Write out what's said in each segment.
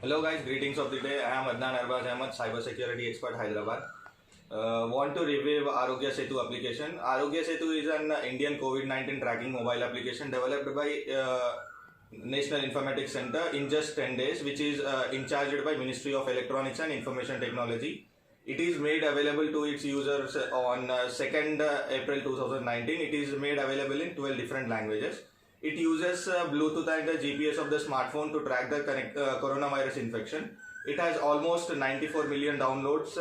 Hello guys, greetings of the day. I am Adnan Arbaz Ahmed, cybersecurity expert Hyderabad. Want to review Arogya Setu application. Arogya Setu is an Indian COVID-19 tracking mobile application developed by National Informatics Center in just 10 days, which is in charged by Ministry of Electronics and Information Technology. It is made available to its users on 2nd April 2019. It is made available in 12 different languages. It uses Bluetooth and the GPS of the smartphone to track the coronavirus infection. It has almost 94 million downloads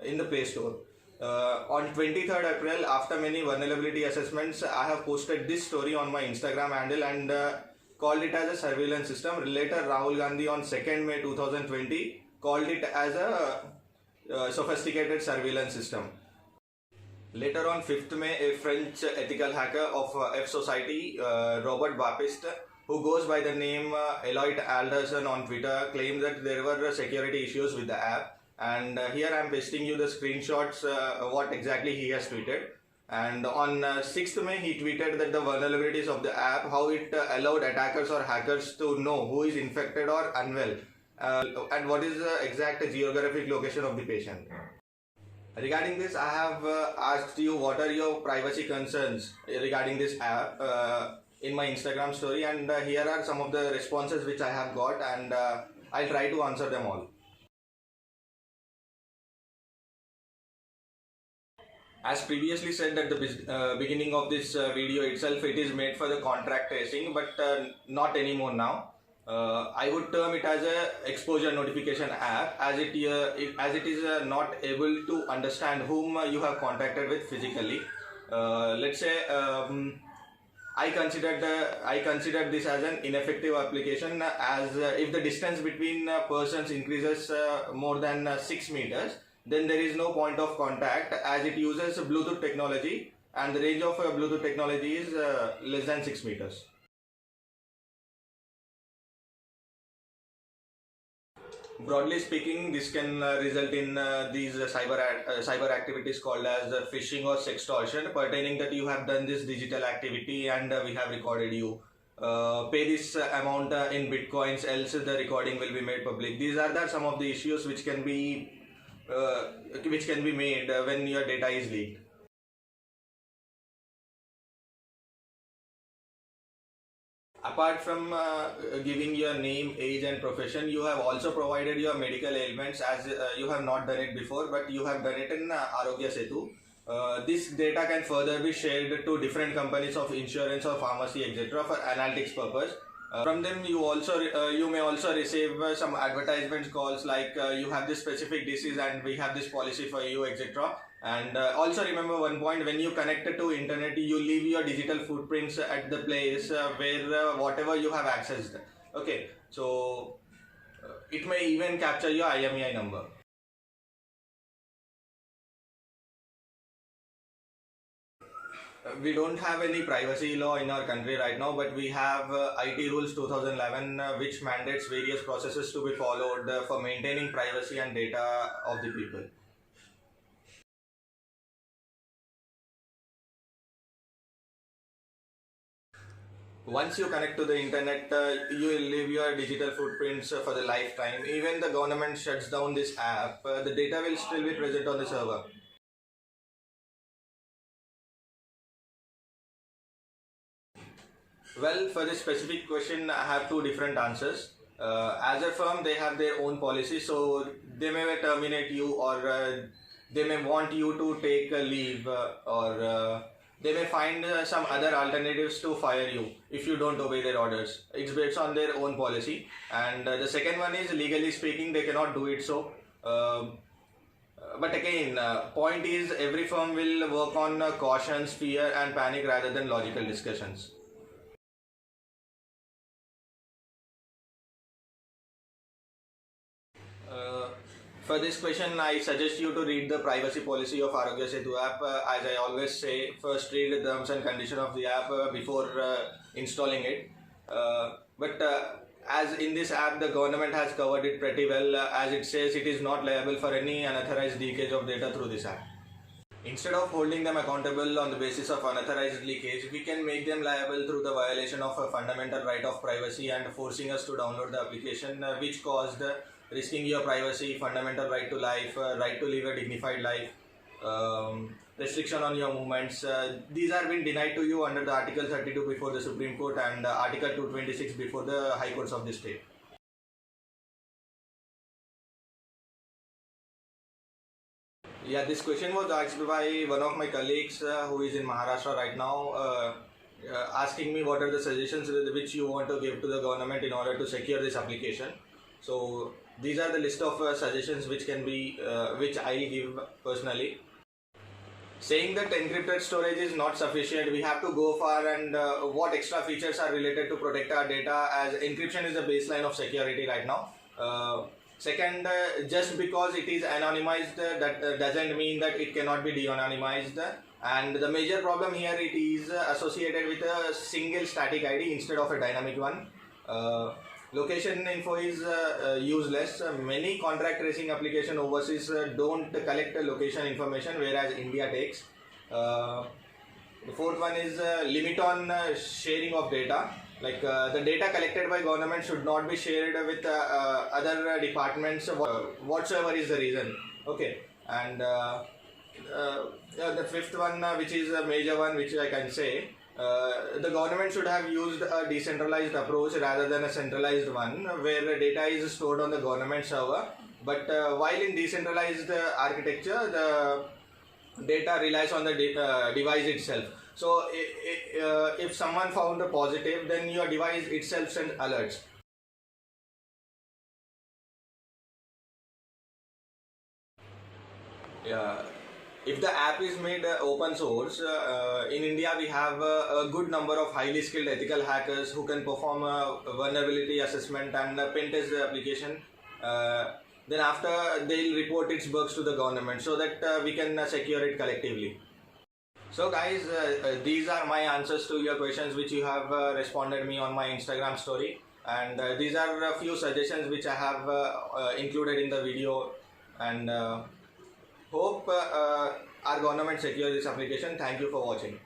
in the Play Store. On 23rd April, after many vulnerability assessments, I have posted this story on my Instagram handle and called it as a surveillance system. Later, Rahul Gandhi on 2nd May 2020 called it as a sophisticated surveillance system. Later on 5th May, a French ethical hacker of F Society, Robert Baptiste, who goes by the name Eloit Alderson on Twitter, claimed that there were security issues with the app. And here I am pasting you the screenshots, what exactly he has tweeted. And on 6th May, he tweeted that the vulnerabilities of the app, how it allowed attackers or hackers to know who is infected or unwell, and what is the exact geographic location of the patient. Regarding this, I have asked you what are your privacy concerns regarding this app in my Instagram story, and here are some of the responses which I have got, and I'll try to answer them all. As previously said at the beginning of this video itself, it is made for the contract tracing, but not anymore now. I would term it as a exposure notification app, as it is not able to understand whom you have contacted with physically. Let's say I considered this as an ineffective application, as if the distance between persons increases more than 6 meters, then there is no point of contact, as it uses Bluetooth technology, and the range of Bluetooth technology is less than 6 meters. Broadly speaking, this can result in these cyber activities called as phishing or sextortion, pertaining that you have done this digital activity and we have recorded you. Pay this amount in bitcoins, else the recording will be made public. These are some of the issues which can be made when your data is leaked. Apart from giving your name, age and profession, you have also provided your medical ailments, as you have not done it before, but you have done it in Arogya Setu. This data can further be shared to different companies of insurance or pharmacy, etc., for analytics purpose. From them, you may also receive some advertisements calls like you have this specific disease and we have this policy for you, etc. And also remember one point: when you connect to internet, you leave your digital footprints at the place where whatever you have accessed. Okay, so it may even capture your IMEI number. We don't have any privacy law in our country right now, but we have IT rules 2011, which mandates various processes to be followed for maintaining privacy and data of the people. Once you connect to the internet, you will leave your digital footprints for the lifetime. Even the government shuts down this app, the data will still be present on the server. Well, for this specific question, I have two different answers. As a firm, they have their own policy, so they may terminate you, or they may want you to take a leave, or they may find some other alternatives to fire you if you don't obey their orders. It's based on their own policy. And the second one is, legally speaking, they cannot do it so. But again, point is, every firm will work on cautions, fear and panic rather than logical discussions. For this question, I suggest you to read the privacy policy of Arogya Setu app. As I always say, first read the terms and conditions of the app before installing it. But as in this app, the government has covered it pretty well. As it says, it is not liable for any unauthorized leakage of data through this app. Instead of holding them accountable on the basis of unauthorized leakage, we can make them liable through the violation of a fundamental right of privacy and forcing us to download the application, which caused risking your privacy, fundamental right to life, right to live a dignified life, restriction on your movements. These are been denied to you under the Article 32 before the Supreme Court and Article 226 before the High Courts of the state. Yeah, this question was asked by one of my colleagues who is in Maharashtra right now, asking me what are the suggestions which you want to give to the government in order to secure this application. So these are the list of suggestions which can be, which I give personally. Saying that encrypted storage is not sufficient, we have to go far and what extra features are related to protect our data, as encryption is the baseline of security right now. Second, just because it is anonymized, that doesn't mean that it cannot be de-anonymized. And the major problem here, it is associated with a single static ID instead of a dynamic one. Location info is useless. Many contract tracing application overseas don't collect location information, whereas India takes. The fourth one is limit on sharing of data. Like the data collected by government should not be shared with other departments whatsoever is the reason. Okay, and the fifth one, which is a major one, which I can say, the government should have used a decentralized approach rather than a centralized one, where the data is stored on the government server. But while in decentralized architecture, the data relies on the device itself. So if someone found a positive, then your device itself sends alerts. Yeah. If the app is made open source, in India we have a good number of highly skilled ethical hackers who can perform a vulnerability assessment and pen test the application. Then after they'll report its bugs to the government so that we can secure it collectively. So guys, these are my answers to your questions which you have responded me on my Instagram story, and these are a few suggestions which I have included in the video, and hope our government secure this application. Thank you for watching.